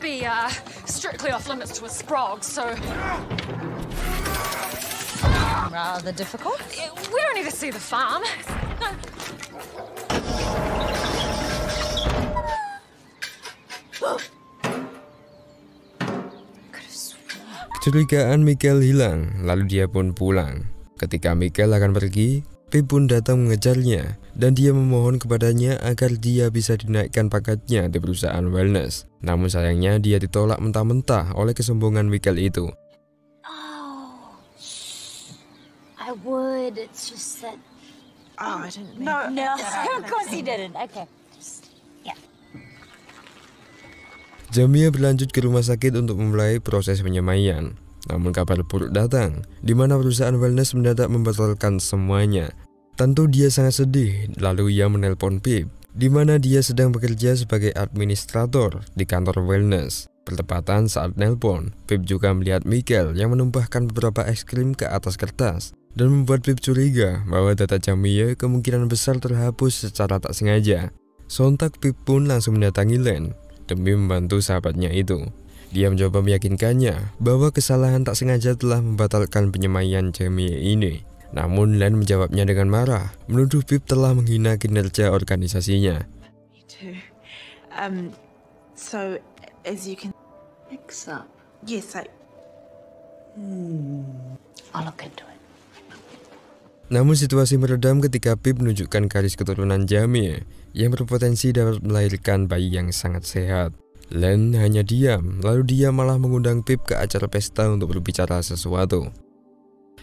be strictly off limits to a Sprog, so Rather difficult. we don't need to see the farm. No. Kecurigaan Michael hilang, lalu dia pun pulang. Ketika Michael akan pergi, Pip pun datang mengejarnya, dan dia memohon kepadanya agar dia bisa dinaikkan pangkatnya di perusahaan wellness. Namun sayangnya dia ditolak mentah-mentah oleh kesombongan Michael itu. Oh, I would. It's just that. Oh, I didn't mean. No, of course he didn't. Okay. Yeah. Jamie berlanjut ke rumah sakit untuk memulai proses penyemaian. Namun kabar buruk datang, di mana perusahaan wellness mendadak membatalkan semuanya. Tentu dia sangat sedih, lalu ia menelpon Pip, di mana dia sedang bekerja sebagai administrator di kantor wellness. Bertepatan saat nelpon, Pip juga melihat Michael yang menumpahkan beberapa es krim ke atas kertas, dan membuat Pip curiga bahwa data Jamie kemungkinan besar terhapus secara tak sengaja. Sontak Pip pun langsung mendatangi Len demi membantu sahabatnya itu. Dia mencoba meyakinkannya bahwa kesalahan tak sengaja telah membatalkan penyemaian Jamie ini. Namun Len menjawabnya dengan marah, menuduh Pip telah menghina kinerja organisasinya. Me too. So as you can Mix up. yes, I'll look into it. Namun situasi meredam ketika Pip menunjukkan garis keturunan Jamie yang berpotensi dapat melahirkan bayi yang sangat sehat. Len hanya diam, lalu dia malah mengundang Pip ke acara pesta untuk berbicara sesuatu.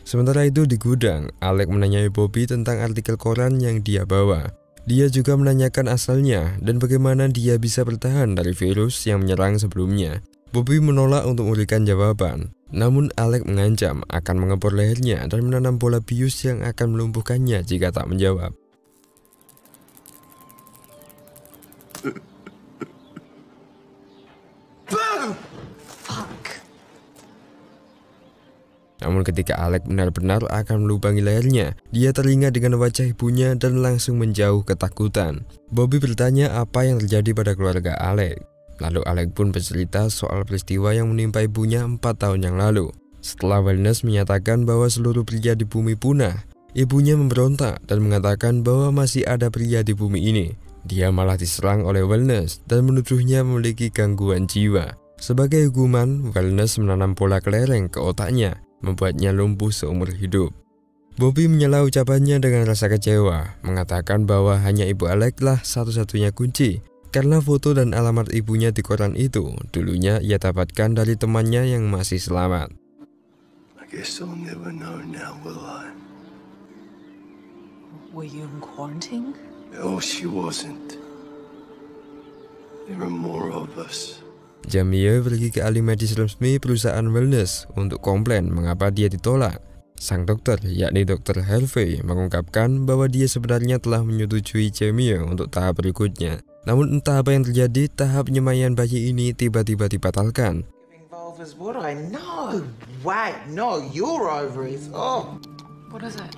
Sementara itu di gudang, Alec menanyai Bobby tentang artikel koran yang dia bawa. Dia juga menanyakan asalnya dan bagaimana dia bisa bertahan dari virus yang menyerang sebelumnya. Bobby menolak untuk memberikan jawaban, namun Alec mengancam akan mengepor lehernya dan menanam bola bius yang akan melumpuhkannya jika tak menjawab. Fuck. Namun ketika Alec benar-benar akan melubangi lehernya, dia teringat dengan wajah ibunya dan langsung menjauh ketakutan. Bobby bertanya apa yang terjadi pada keluarga Alec. Lalu Alec pun bercerita soal peristiwa yang menimpa ibunya 4 tahun yang lalu. Setelah wellness menyatakan bahwa seluruh pria di bumi punah, ibunya memberontak dan mengatakan bahwa masih ada pria di bumi ini. Dia malah diserang oleh wellness dan menuduhnya memiliki gangguan jiwa. Sebagai hukuman, wellness menanam bola kelereng ke otaknya, membuatnya lumpuh seumur hidup. Bobby menyela ucapannya dengan rasa kecewa, mengatakan bahwa hanya ibu Alec lah satu-satunya kunci. Karena foto dan alamat ibunya di koran itu dulunya ia dapatkan dari temannya yang masih selamat. I guess I'll never know now, will I? were you in quarantine? Oh, she wasn't. There are more of us. Jamie pergi ke ahli medis resmi perusahaan wellness untuk komplain mengapa dia ditolak. Sang dokter, yakni Dr. Harvey, mengungkapkan bahwa dia sebenarnya telah menyetujui Jamie untuk tahap berikutnya. Namun entah apa yang terjadi, tahap penyemaian bayi ini tiba-tiba dibatalkan. Vulvas, what I know. Wait, no, your ovaries. Oh. What is it?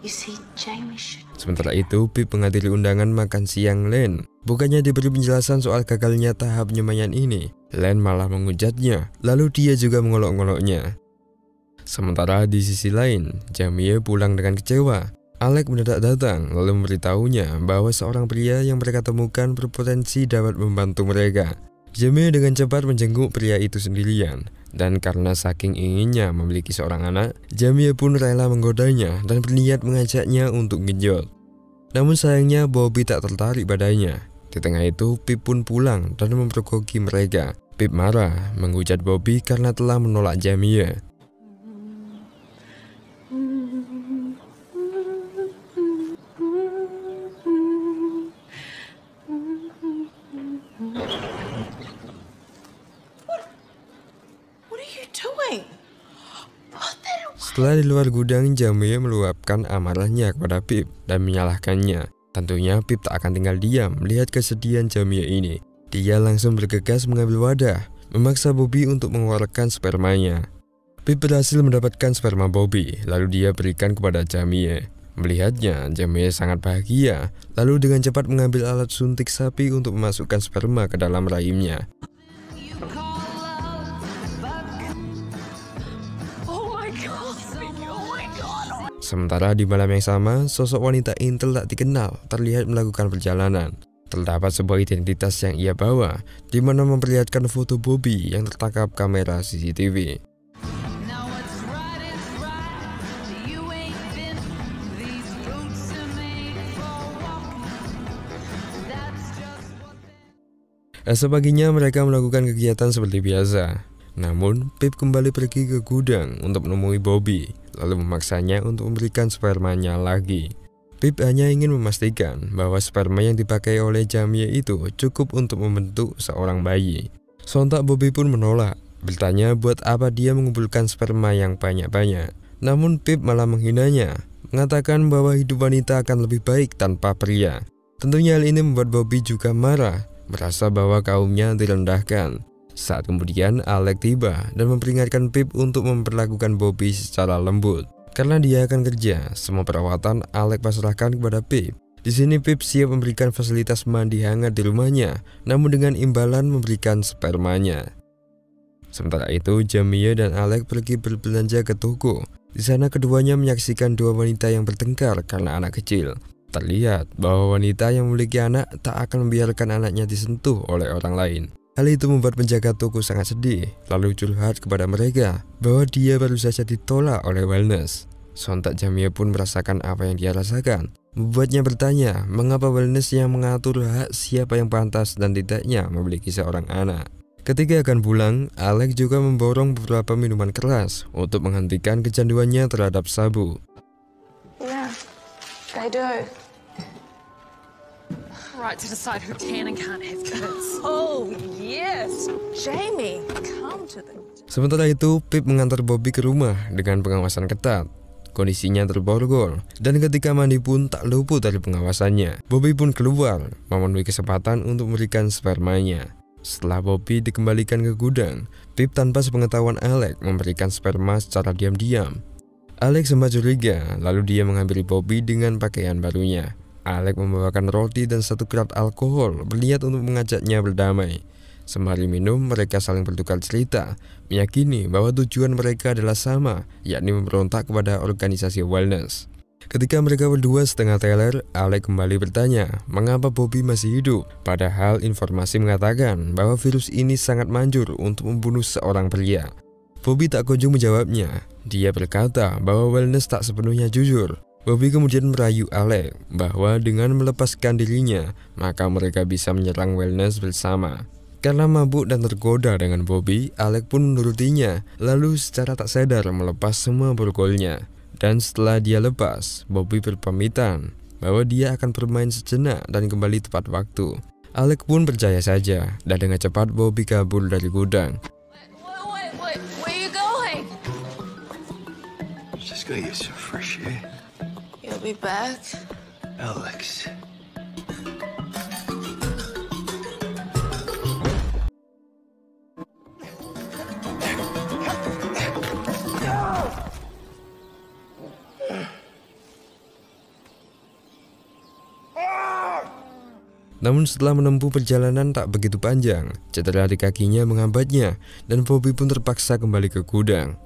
You see, Jamie should. Sementara itu, Pip menghadiri undangan makan siang Len. Bukannya diberi penjelasan soal gagalnya tahap penyemaian ini, Len malah menghujatnya, lalu dia juga mengolok-ngoloknya. Sementara di sisi lain, Jamie pulang dengan kecewa. Alec mendadak datang lalu memberitahunya bahwa seorang pria yang mereka temukan berpotensi dapat membantu mereka. Jamie dengan cepat menjenguk pria itu sendirian, dan karena saking inginnya memiliki seorang anak, Jamie pun rela menggodanya dan berniat mengajaknya untuk genjot. Namun sayangnya Bobby tak tertarik padanya. Di tengah itu, Pip pun pulang dan mempergoki mereka. Pip marah menghujat Bobby karena telah menolak Jamie. Setelah di luar gudang, Jamie meluapkan amarahnya kepada Pip dan menyalahkannya. Tentunya Pip tak akan tinggal diam melihat kesedihan Jamie ini. Dia langsung bergegas mengambil wadah, memaksa Bobby untuk mengeluarkan spermanya. Pip berhasil mendapatkan sperma Bobby, lalu dia berikan kepada Jamie. Melihatnya, Jamie sangat bahagia, lalu dengan cepat mengambil alat suntik sapi untuk memasukkan sperma ke dalam rahimnya. Sementara di malam yang sama, sosok wanita intel tak dikenal terlihat melakukan perjalanan. Terdapat sebuah identitas yang ia bawa, di mana memperlihatkan foto Bobby yang tertangkap kamera CCTV. Esok paginya mereka melakukan kegiatan seperti biasa. Namun, Pip kembali pergi ke gudang untuk menemui Bobby, lalu memaksanya untuk memberikan spermanya lagi. Pip hanya ingin memastikan bahwa sperma yang dipakai oleh Jamie itu cukup untuk membentuk seorang bayi. Sontak Bobby pun menolak, bertanya buat apa dia mengumpulkan sperma yang banyak-banyak. Namun Pip malah menghinanya, mengatakan bahwa hidup wanita akan lebih baik tanpa pria. Tentunya hal ini membuat Bobby juga marah, merasa bahwa kaumnya direndahkan. Saat kemudian Alex tiba dan memperingatkan Pip untuk memperlakukan Bobby secara lembut. Karena dia akan kerja, semua perawatan Alex pasrahkan kepada Pip. Di sini Pip siap memberikan fasilitas mandi hangat di rumahnya, namun dengan imbalan memberikan spermanya. Sementara itu, Jamie dan Alex pergi berbelanja ke toko. Di sana keduanya menyaksikan dua wanita yang bertengkar karena anak kecil. Terlihat bahwa wanita yang memiliki anak tak akan membiarkan anaknya disentuh oleh orang lain. Hal itu membuat penjaga toko sangat sedih, lalu curhat kepada mereka bahwa dia baru saja ditolak oleh Wellness. Sontak Jamie pun merasakan apa yang dia rasakan, membuatnya bertanya mengapa Wellness yang mengatur hak siapa yang pantas dan tidaknya memiliki seorang anak. Ketika akan pulang, Alex juga memborong beberapa minuman keras untuk menghentikan kecanduannya terhadap sabu. Yeah, they do. Right to decide who can and can't have kids. Oh, yes. Jamie, come to the... Sementara itu, Pip mengantar Bobby ke rumah dengan pengawasan ketat. Kondisinya terborgol, dan ketika mandi pun tak luput dari pengawasannya. Bobby pun keluar, memenuhi kesempatan untuk memberikan spermanya. Setelah Bobby dikembalikan ke gudang, Pip tanpa sepengetahuan Alex memberikan sperma secara diam-diam. Alex sempat curiga, lalu dia mengambil Bobby dengan pakaian barunya. Alex membawakan roti dan satu kerat alkohol, berniat untuk mengajaknya berdamai. Sembari minum, mereka saling bertukar cerita, meyakini bahwa tujuan mereka adalah sama, yakni memberontak kepada organisasi Wellness. Ketika mereka berdua setengah teler, Alex kembali bertanya mengapa Bobby masih hidup, padahal informasi mengatakan bahwa virus ini sangat manjur untuk membunuh seorang pria. Bobby tak kunjung menjawabnya. Dia berkata bahwa Wellness tak sepenuhnya jujur. Bobby kemudian merayu Alex bahwa dengan melepaskan dirinya, maka mereka bisa menyerang Wellness bersama. Karena mabuk dan tergoda dengan Bobby, Alex pun menurutinya, lalu secara tak sadar melepas semua borgolnya. Dan setelah dia lepas, Bobby berpamitan bahwa dia akan bermain sejenak dan kembali tepat waktu. Alex pun percaya saja, dan dengan cepat Bobby kabur dari gudang. Wait, where are you going? Just gotta get some fresh air. You'll be back. Alex. Namun setelah menempuh perjalanan tak begitu panjang, cedera di kakinya menghambatnya dan Bobby pun terpaksa kembali ke gudang.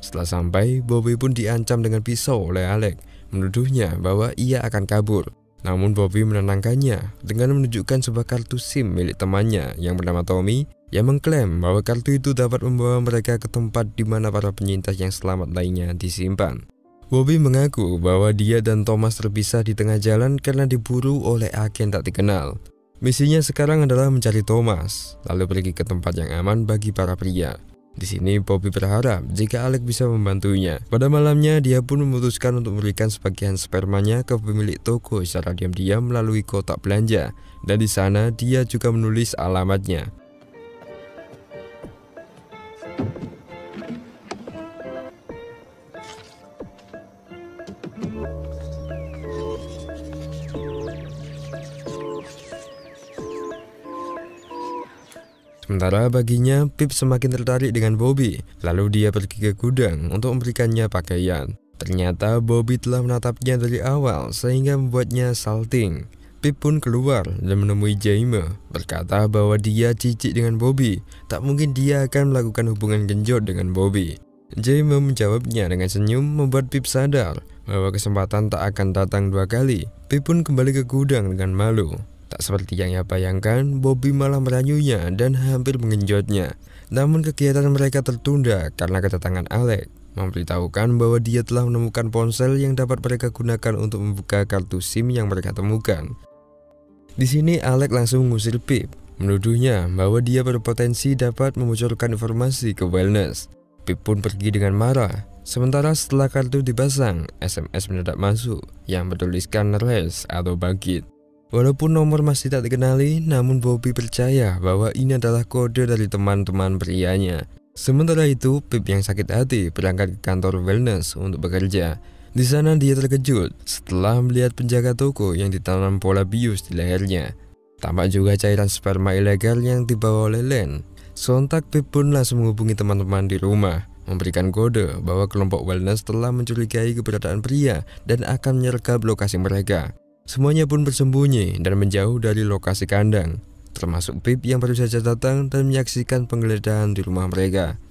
Setelah sampai, Bobby pun diancam dengan pisau oleh Alex, menuduhnya bahwa ia akan kabur. Namun Bobby menenangkannya dengan menunjukkan sebuah kartu SIM milik temannya yang bernama Tommy yang mengklaim bahwa kartu itu dapat membawa mereka ke tempat di mana para penyintas yang selamat lainnya disimpan. Bobby mengaku bahwa dia dan Thomas terpisah di tengah jalan karena diburu oleh agen tak dikenal. Misinya sekarang adalah mencari Thomas, lalu pergi ke tempat yang aman bagi para pria. Di sini Bobby berharap jika Alex bisa membantunya. Pada malamnya dia pun memutuskan untuk memberikan sebagian spermanya ke pemilik toko secara diam-diam melalui kotak belanja, dan di sana dia juga menulis alamatnya. Sementara baginya, Pip semakin tertarik dengan Bobby, lalu dia pergi ke gudang untuk memberikannya pakaian. Ternyata Bobby telah menatapnya dari awal sehingga membuatnya salting. Pip pun keluar dan menemui Jamie, berkata bahwa dia jijik dengan Bobby, tak mungkin dia akan melakukan hubungan genjot dengan Bobby. Jaime menjawabnya dengan senyum, membuat Pip sadar bahwa kesempatan tak akan datang 2 kali. Pip pun kembali ke gudang dengan malu. Tak seperti yang ia bayangkan, Bobby malah merayunya dan hampir mengenjotnya. Namun kegiatan mereka tertunda karena kedatangan Alec, memberitahukan bahwa dia telah menemukan ponsel yang dapat mereka gunakan untuk membuka kartu SIM yang mereka temukan. Di sini Alec langsung mengusir Pip, menuduhnya bahwa dia berpotensi dapat membocorkan informasi ke Wellness. Pip pun pergi dengan marah. Sementara setelah kartu dipasang, SMS mendadak masuk yang bertuliskan race atau bangkit. Walaupun nomor masih tak dikenali, namun Bobby percaya bahwa ini adalah kode dari teman-teman prianya. Sementara itu, Pip yang sakit hati berangkat ke kantor Wellness untuk bekerja. Di sana dia terkejut setelah melihat penjaga toko yang ditanam pola bius di lehernya. Tampak juga cairan sperma ilegal yang dibawa oleh Len. Sontak Pip pun langsung menghubungi teman-teman di rumah, memberikan kode bahwa kelompok Wellness telah mencurigai keberadaan pria dan akan menyergap lokasi mereka. Semuanya pun bersembunyi dan menjauh dari lokasi kandang, termasuk Pip yang baru saja datang dan menyaksikan penggeledahan di rumah mereka.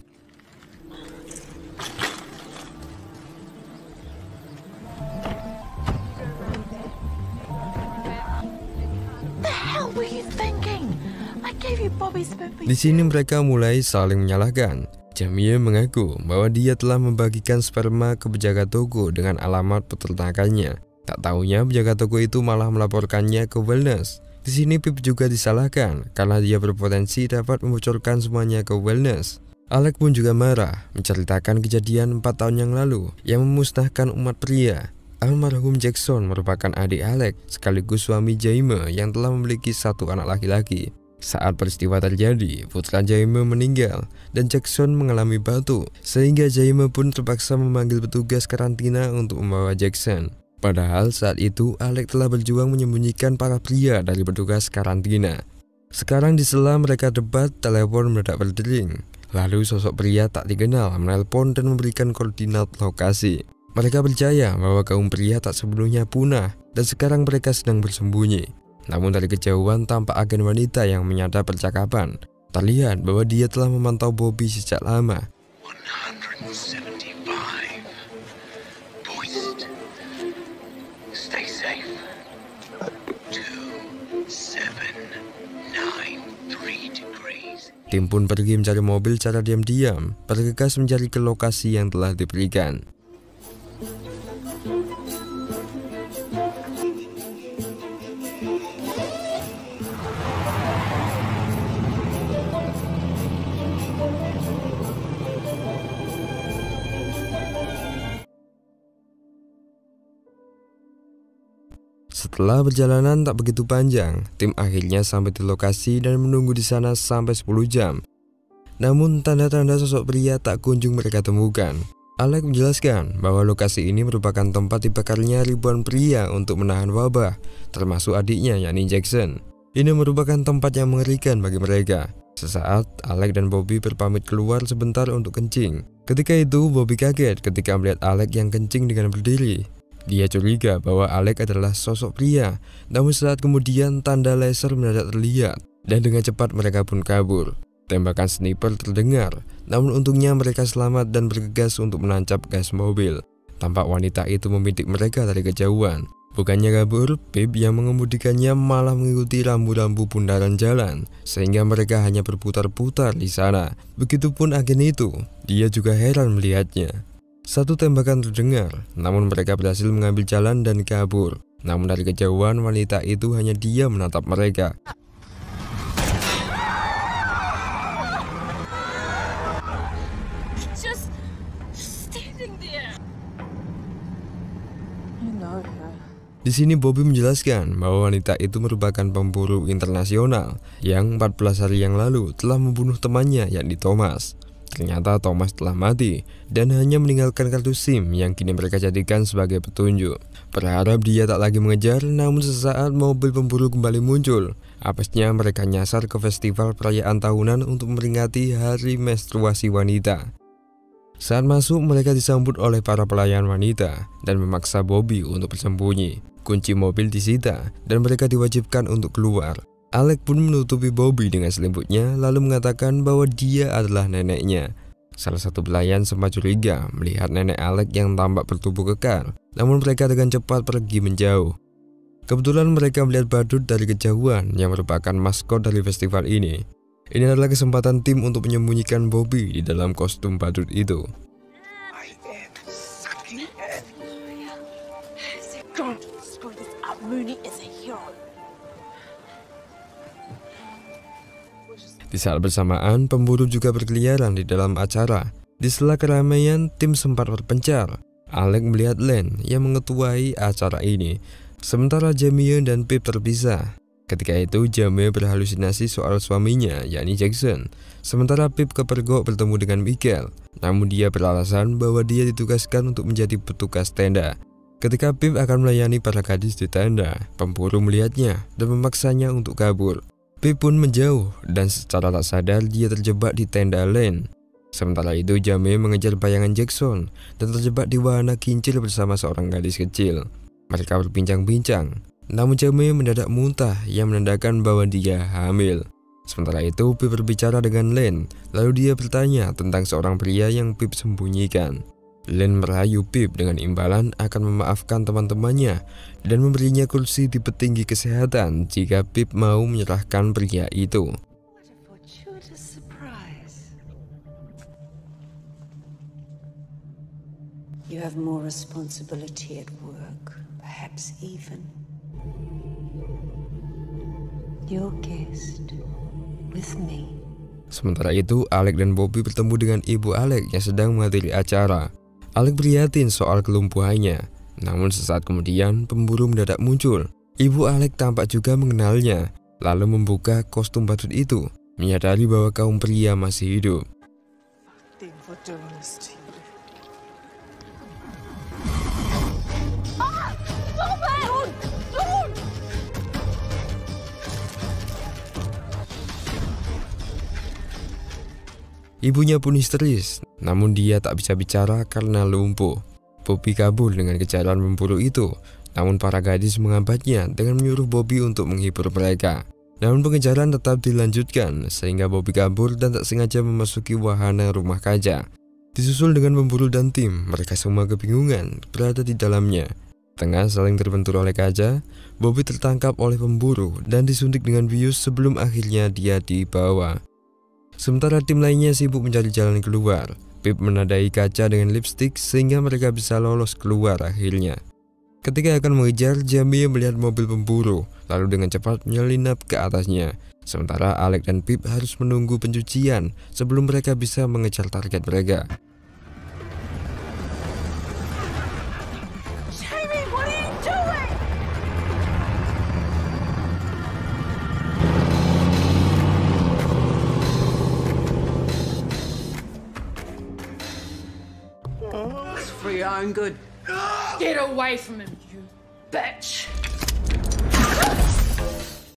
Di sini mereka mulai saling menyalahkan. Jamie mengaku bahwa dia telah membagikan sperma ke penjaga toko dengan alamat peternakannya. Tak tahunya penjaga toko itu malah melaporkannya ke Wellness. Di sini Pip juga disalahkan karena dia berpotensi dapat membocorkan semuanya ke Wellness. Alec pun juga marah menceritakan kejadian 4 tahun yang lalu yang memusnahkan umat pria. Almarhum Jackson merupakan adik Alec sekaligus suami Jaime yang telah memiliki 1 anak laki-laki. Saat peristiwa terjadi, putra Jaime meninggal dan Jackson mengalami batuk, sehingga Jaime pun terpaksa memanggil petugas karantina untuk membawa Jackson. Padahal saat itu Alec telah berjuang menyembunyikan para pria dari petugas karantina. Sekarang di sela mereka debat, telepon mendadak berdering. Lalu sosok pria tak dikenal menelpon dan memberikan koordinat lokasi. Mereka percaya bahwa kaum pria tak sepenuhnya punah dan sekarang mereka sedang bersembunyi. Namun dari kejauhan tampak agen wanita yang menyadap percakapan. Terlihat bahwa dia telah memantau Bobby sejak lama. 175. Poised. Stay safe. 2793 degrees. Tim pun pergi mencari mobil secara diam-diam, bergegas mencari ke lokasi yang telah diberikan. Setelah perjalanan tak begitu panjang, tim akhirnya sampai di lokasi dan menunggu di sana sampai 10 jam. Namun tanda-tanda sosok pria tak kunjung mereka temukan. Alec menjelaskan bahwa lokasi ini merupakan tempat dibakarnya ribuan pria untuk menahan wabah, termasuk adiknya yakni Jackson. Ini merupakan tempat yang mengerikan bagi mereka. Sesaat, Alec dan Bobby berpamit keluar sebentar untuk kencing. Ketika itu, Bobby kaget ketika melihat Alec yang kencing dengan berdiri. Dia curiga bahwa Alec adalah sosok pria, namun saat kemudian tanda laser mendadak terlihat, dan dengan cepat mereka pun kabur. Tembakan sniper terdengar, namun untungnya mereka selamat dan bergegas untuk menancap gas mobil. Tampak wanita itu membidik mereka dari kejauhan. Bukannya kabur, Pip yang mengemudikannya malah mengikuti rambu-rambu bundaran jalan, sehingga mereka hanya berputar-putar di sana. Begitupun agen itu, dia juga heran melihatnya. 1 tembakan terdengar, namun mereka berhasil mengambil jalan dan kabur. Namun dari kejauhan wanita itu hanya diam menatap mereka. Just standing there. You know her. Di sini Bobby menjelaskan bahwa wanita itu merupakan pemburu internasional yang 14 hari yang lalu telah membunuh temannya yakni Thomas. Ternyata Thomas telah mati dan hanya meninggalkan kartu SIM yang kini mereka jadikan sebagai petunjuk. Berharap dia tak lagi mengejar, namun sesaat mobil pemburu kembali muncul. Apesnya mereka nyasar ke festival perayaan tahunan untuk memperingati hari menstruasi wanita. Saat masuk, mereka disambut oleh para pelayan wanita dan memaksa Bobby untuk bersembunyi. Kunci mobil disita dan mereka diwajibkan untuk keluar. Alec pun menutupi Bobby dengan selimutnya lalu mengatakan bahwa dia adalah neneknya. Salah satu pelayan sempat curiga melihat nenek Alec yang tampak bertubuh kekar, namun mereka dengan cepat pergi menjauh. Kebetulan mereka melihat badut dari kejauhan yang merupakan maskot dari festival ini. Ini adalah kesempatan tim untuk menyembunyikan Bobby di dalam kostum badut itu. Di saat bersamaan, pemburu juga berkeliaran di dalam acara. Di sela keramaian, tim sempat berpencar. Alec melihat Len yang mengetuai acara ini, sementara Jamie dan Pip terpisah. Ketika itu, Jamie berhalusinasi soal suaminya, yakni Jackson. Sementara Pip kepergok bertemu dengan Michael, namun dia beralasan bahwa dia ditugaskan untuk menjadi petugas tenda. Ketika Pip akan melayani para gadis di tenda, pemburu melihatnya dan memaksanya untuk kabur. Pip pun menjauh dan secara tak sadar dia terjebak di tenda Len. Sementara itu Jamie mengejar bayangan Jackson dan terjebak di wahana kincir bersama seorang gadis kecil. Mereka berbincang-bincang, namun Jamie mendadak muntah yang menandakan bahwa dia hamil. Sementara itu Pip berbicara dengan Len, lalu dia bertanya tentang seorang pria yang Pip sembunyikan. Len merayu Pip dengan imbalan akan memaafkan teman-temannya dan memberinya kursi di petinggi kesehatan jika Pip mau menyerahkan pria itu. You have more responsibility at work, perhaps even. Your guest with me. Sementara itu, Alec dan Bobby bertemu dengan ibu Alec yang sedang menghadiri acara. Alec prihatin soal kelumpuhannya, namun sesaat kemudian pemburu mendadak muncul. Ibu Alec tampak juga mengenalnya, lalu membuka kostum badut itu, menyadari bahwa kaum pria masih hidup. Ibunya pun histeris, namun dia tak bisa bicara karena lumpuh. Bobby kabur dengan kejaran pemburu itu, namun para gadis menghambatnya dengan menyuruh Bobby untuk menghibur mereka. Namun pengejaran tetap dilanjutkan, sehingga Bobby kabur dan tak sengaja memasuki wahana rumah kaca. Disusul dengan pemburu dan tim, mereka semua kebingungan berada di dalamnya. Tengah saling terbentur oleh kaca, Bobby tertangkap oleh pemburu dan disuntik dengan bius sebelum akhirnya dia dibawa. Sementara tim lainnya sibuk mencari jalan keluar. Pip menandai kaca dengan lipstik sehingga mereka bisa lolos keluar akhirnya. Ketika akan mengejar, Jamie melihat mobil pemburu, lalu dengan cepat menyelinap ke atasnya. Sementara Alec dan Pip harus menunggu pencucian sebelum mereka bisa mengejar target mereka. Jamie, what are you doing? It's for your own good. Get away from him, you bitch!